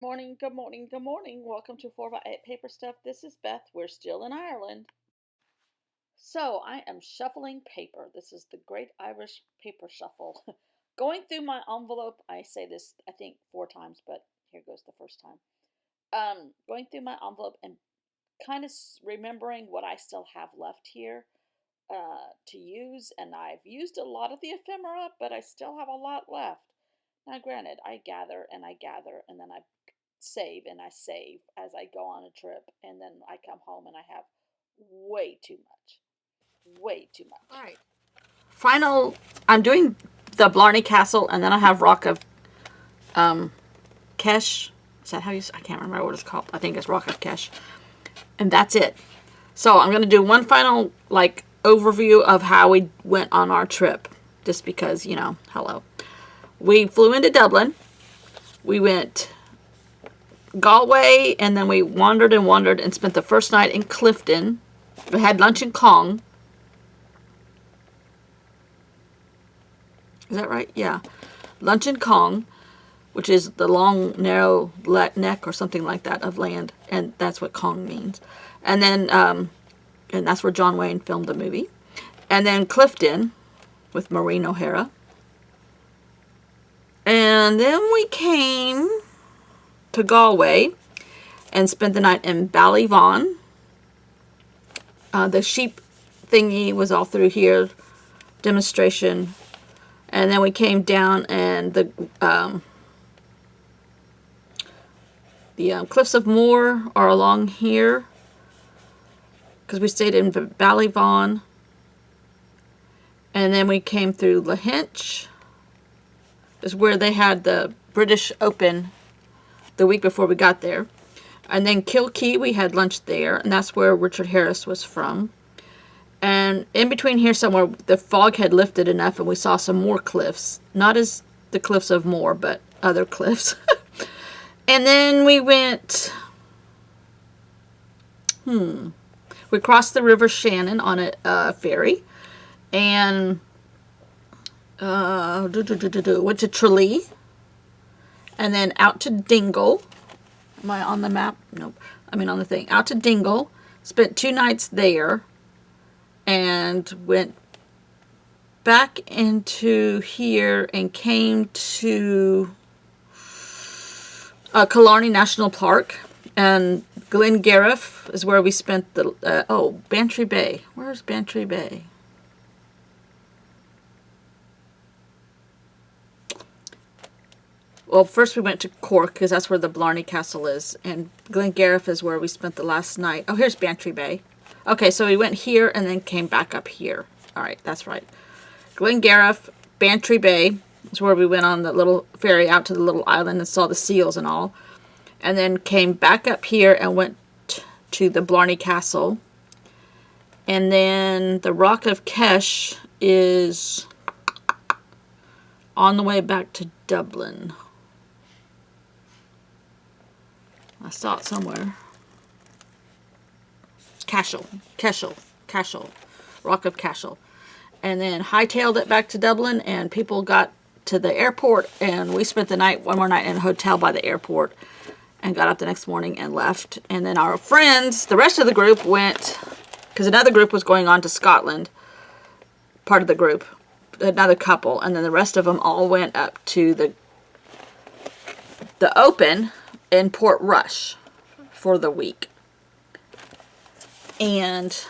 Morning, good morning, good morning. Welcome to 4x8 Paper Stuff. This is Beth. We're still in Ireland. So I am shuffling paper. This is the Great Irish Paper Shuffle. Going through my envelope, I say this I think 4 times, but here goes the first time. Going through my envelope and kind of remembering what I still have left here to use. And I've used a lot of the ephemera, but I still have a lot left. Now, granted, I gather and I gather, and then I save and I save as I go on a trip, and then I come home and I have way too much. Way too much. All right. Final, I'm doing the Blarney Castle, and then I have Rock of Kesh. Is that how you say? I can't remember what it's called. I think it's Rock of Kesh. And that's it. So I'm going to do one final, overview of how we went on our trip. Just because, hello. We flew into Dublin. We went Galway, and then we wandered and wandered and spent the first night in Clifton. We had lunch in Cong. Is that right? Yeah. Lunch in Cong, which is the long, narrow neck or something like that of land. And that's what Cong means. And then, and that's where John Wayne filmed the movie. And then Clifton with Maureen O'Hara. And then we came to Galway and spent the night in Ballyvaughan. The sheep thingy was all through here. Demonstration. And then we came down, and the Cliffs of Moher are along here, because we stayed in Ballyvaughan. And then we came through Lahinch, is where they had the British Open the week before we got there. And then Kilkee, we had lunch there, and that's where Richard Harris was from. And in between here somewhere, the fog had lifted enough, and we saw some more cliffs. Not as the Cliffs of Moher, but other cliffs. And then we went... We crossed the River Shannon on a ferry. And... went to Tralee. And then out to Dingle. Am I on the map? Nope. I mean on the thing. Out to Dingle. Spent 2 nights there. And went back into here and came to Killarney National Park. And Glengarriff is where we spent the... Bantry Bay. Where's Bantry Bay? Well, first we went to Cork, because that's where the Blarney Castle is. And Glengarriff is where we spent the last night. Oh, here's Bantry Bay. Okay, so we went here and then came back up here. All right, that's right. Glengarriff, Bantry Bay is where we went on the little ferry out to the little island and saw the seals and all. And then came back up here and went to the Blarney Castle. And then the Rock of Kesh is on the way back to Dublin. I saw it somewhere. Cashel. Rock of Cashel. And then hightailed it back to Dublin, and people got to the airport, and we spent one more night in a hotel by the airport, and got up the next morning and left. And then our friends, the rest of the group went, because another group was going on to Scotland, part of the group, another couple, and then the rest of them all went up to the Open in Portrush for the week. And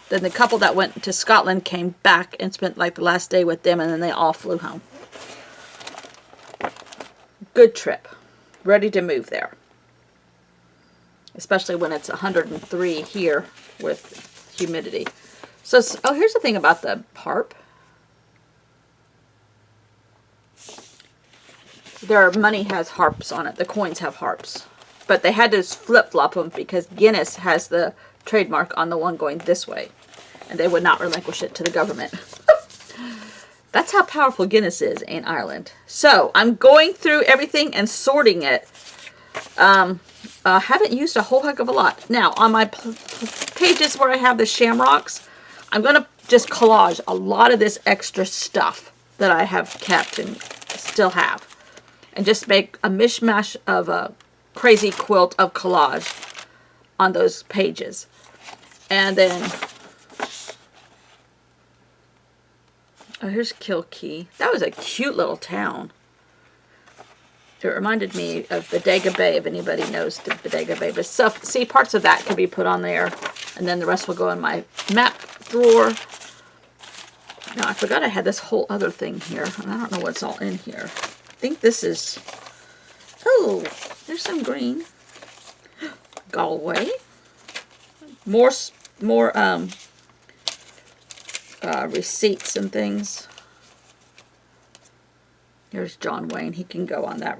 then the couple that went to Scotland came back and spent the last day with them, and then they all flew home. Good trip. Ready to move there. Especially when it's 103 here with humidity. So, here's the thing about the harp. Their money has harps on it. The coins have harps. But they had to flip-flop them because Guinness has the trademark on the one going this way. And they would not relinquish it to the government. That's how powerful Guinness is in Ireland. So, I'm going through everything and sorting it. Haven't used a whole heck of a lot. Now, on my pages where I have the shamrocks, I'm going to just collage a lot of this extra stuff that I have kept and still have. And just make a mishmash of crazy quilt of collage on those pages. And then, oh, here's Kilkee. That was a cute little town. It reminded me of Bodega Bay, if anybody knows the Bodega Bay. But stuff, see, parts of that could be put on there, and then the rest will go in my map drawer. Now, I forgot I had this whole other thing here, and I don't know what's all in here. I think this is, oh, there's some green. Galway. More receipts and things. Here's John Wayne. He can go on that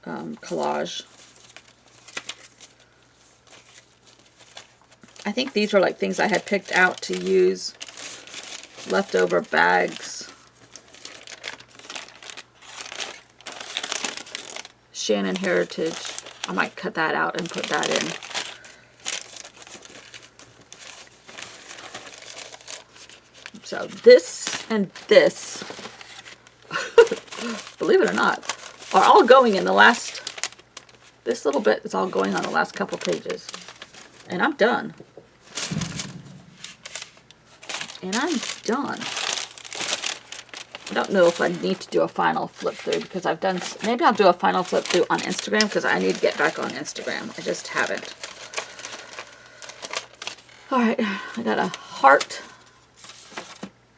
collage. I think these were like things I had picked out to use. Leftover bags. Shannon Heritage. I might cut that out and put that in. So this and this, believe it or not, are all going in the last, this little bit is all going on the last couple pages. And I'm done. And I'm done. I don't know if I need to do a final flip through because I've done, maybe I'll do a final flip through on Instagram because I need to get back on Instagram. I just haven't. Alright, I got a heart.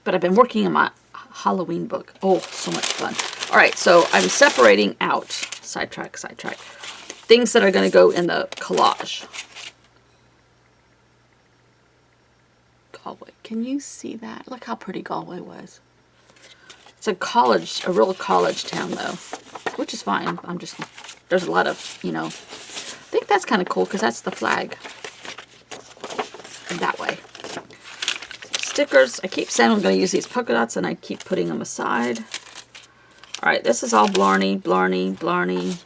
But I've been working on my Halloween book. Oh, so much fun. Alright, so I'm separating out, sidetrack, things that are going to go in the collage. Galway. Can you see that? Look how pretty Galway was. It's a real college town though, which is fine. There's a lot of, I think that's kind of cool because that's the flag. And that way. Stickers. I keep saying I'm going to use these polka dots and I keep putting them aside. Alright, this is all Blarney, green, Blarney.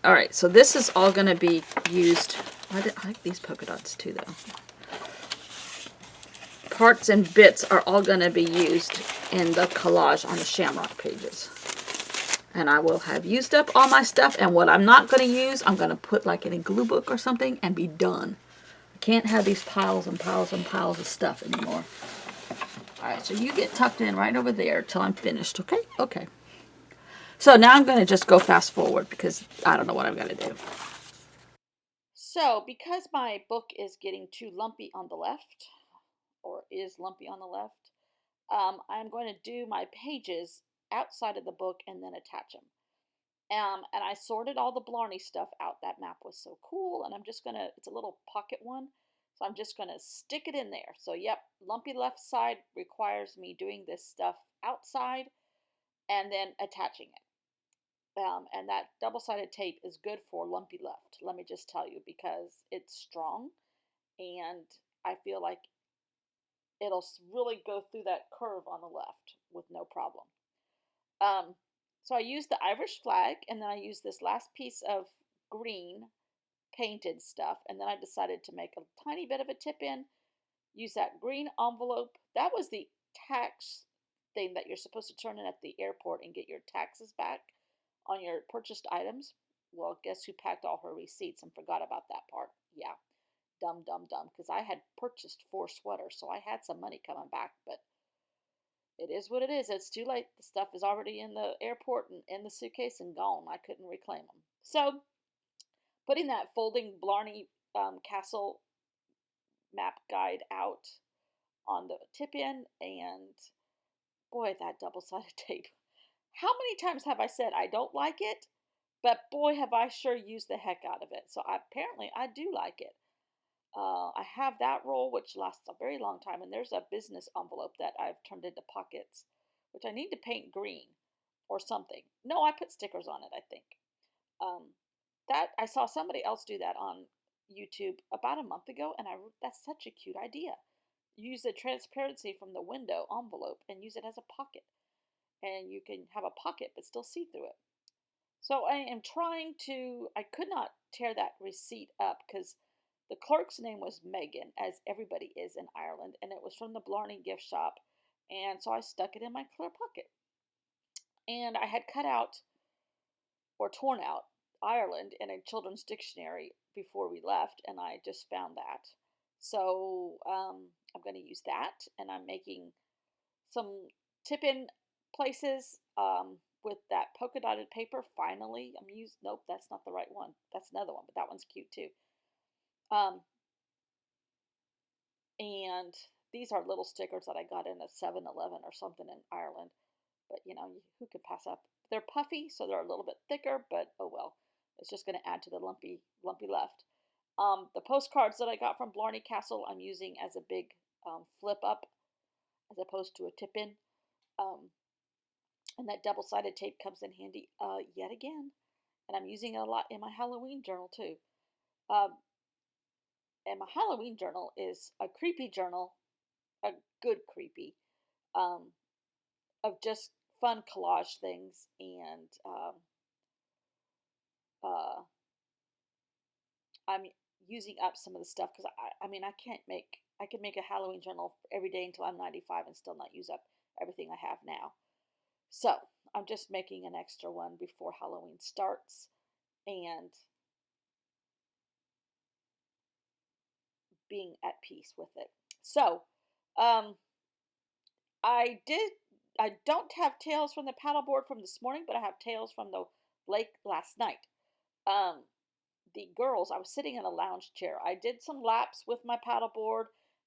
Alright, so this is all going to be used. I like these polka dots too though. Parts and bits are all going to be used in the collage on the Shamrock pages. And I will have used up all my stuff, and what I'm not going to use, I'm going to put like in a glue book or something and be done. I can't have these piles and piles and piles of stuff anymore. Alright, so you get tucked in right over there till I'm finished, okay? Okay. So now I'm going to just go fast forward because I don't know what I'm going to do. So, because my book is getting too lumpy on the left, or is lumpy on the left, I'm going to do my pages outside of the book and then attach them. And I sorted all the Blarney stuff out. That map was so cool, and I'm just going to, it's a little pocket one, so I'm just going to stick it in there. So, yep, lumpy left side requires me doing this stuff outside and then attaching it. And that double-sided tape is good for lumpy left, let me just tell you, because it's strong, and I feel like it'll really go through that curve on the left with no problem. So I used the Irish flag, and then I used this last piece of green painted stuff, and then I decided to make a tiny bit of a tip in, use that green envelope. That was the tax thing that you're supposed to turn in at the airport and get your taxes back on your purchased items. Well, guess who packed all her receipts and forgot about that part? Yeah, dumb, because I had purchased 4 sweaters, so I had some money coming back, but it is what it is. It's too late. The stuff is already in the airport and in the suitcase and gone. I couldn't reclaim them. So, putting that folding Blarney Castle map guide out on the tip in, and boy, that double-sided tape. How many times have I said I don't like it? But boy, have I sure used the heck out of it. So apparently I do like it. I have that roll, which lasts a very long time, and there's a business envelope that I've turned into pockets, which I need to paint green or something. No, I put stickers on it, I think. Um, that I saw somebody else do that on YouTube about a month ago, and that's such a cute idea. Use the transparency from the window envelope and use it as a pocket, and you can have a pocket but still see through it. So I am trying to. I could not tear that receipt up because The clerk's name was Megan, as everybody is in Ireland, and it was from the Blarney gift shop. And so I stuck it in my clear pocket. And I had cut out or torn out Ireland in a children's dictionary before we left, and I just found that. So I'm going to use that, and I'm making some tip-in places with that polka dotted paper. Finally, nope, that's not the right one. That's another one, but that one's cute too. Um, and these are little stickers that I got in a 7-Eleven or something in Ireland. But who could pass up? They're puffy, so they're a little bit thicker, but oh well. It's just going to add to the lumpy left. The postcards that I got from Blarney Castle, I'm using as a big flip up as opposed to a tip in. And that double-sided tape comes in handy yet again. And I'm using it a lot in my Halloween journal too. And my Halloween journal is a creepy journal, a good creepy, of just fun collage things and I'm using up some of the stuff because I could make a Halloween journal every day until I'm 95 and still not use up everything I have now. So I'm just making an extra one before Halloween starts and being at peace with it. So um, I don't have tales from the paddleboard from this morning, but I have tales from the lake last night. The girls, I was sitting in a lounge chair. I did some laps with my paddleboard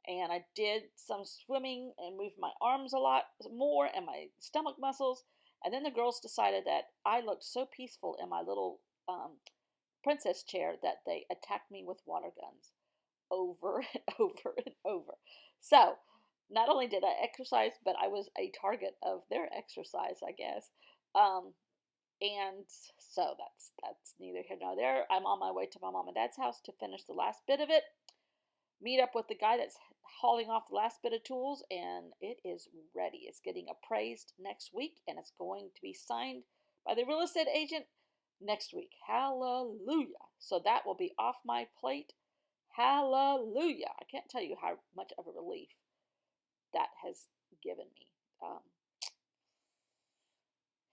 and I did some swimming and moved my arms a lot more and my stomach muscles. And then the girls decided that I looked so peaceful in my little princess chair that they attacked me with water guns over and over and over. So, not only did I exercise, but I was a target of their exercise, I guess. And so that's neither here nor there. I'm on my way to my mom and dad's house to finish the last bit of it. Meet up with the guy that's hauling off the last bit of tools, and it is ready. It's getting appraised next week, and it's going to be signed by the real estate agent next week. Hallelujah. So that will be off my plate. Hallelujah. I can't tell you how much of a relief that has given me.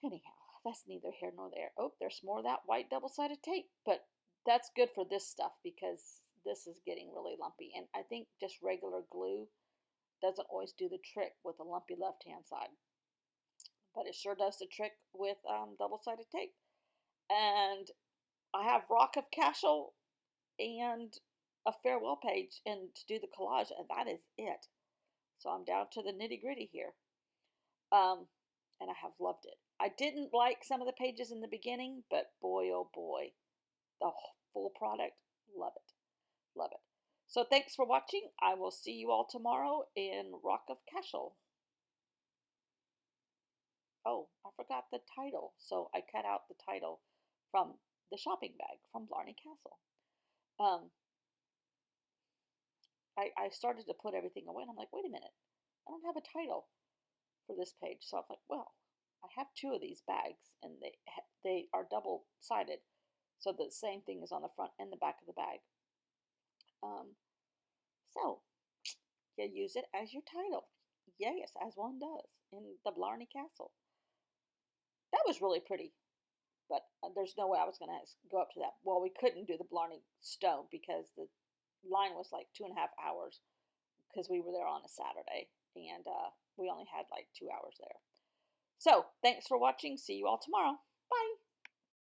Anyhow, that's neither here nor there. Oh, there's more of that white double-sided tape, but that's good for this stuff because this is getting really lumpy. And I think just regular glue doesn't always do the trick with a lumpy left-hand side. But it sure does the trick with double-sided tape. And I have Rock of Cashel and a farewell page and to do the collage, and that is it. So I'm down to the nitty-gritty here. And I have loved it. I didn't like some of the pages in the beginning, but boy, oh boy, the full product, love it. Love it. So thanks for watching. I will see you all tomorrow in Rock of Cashel. Oh, I forgot the title. So I cut out the title from the shopping bag from Blarney Castle. I started to put everything away and I'm like, wait a minute, I don't have a title for this page. So I'm like, well, I have two of these bags and they are double-sided. So the same thing is on the front and the back of the bag. So you use it as your title. Yes, as one does in the Blarney Castle. That was really pretty, but there's no way I was going to go up to that. Well, we couldn't do the Blarney Stone because the line was like 2.5 hours because we were there on a Saturday and we only had like 2 hours there. So thanks for watching. See you all tomorrow. Bye.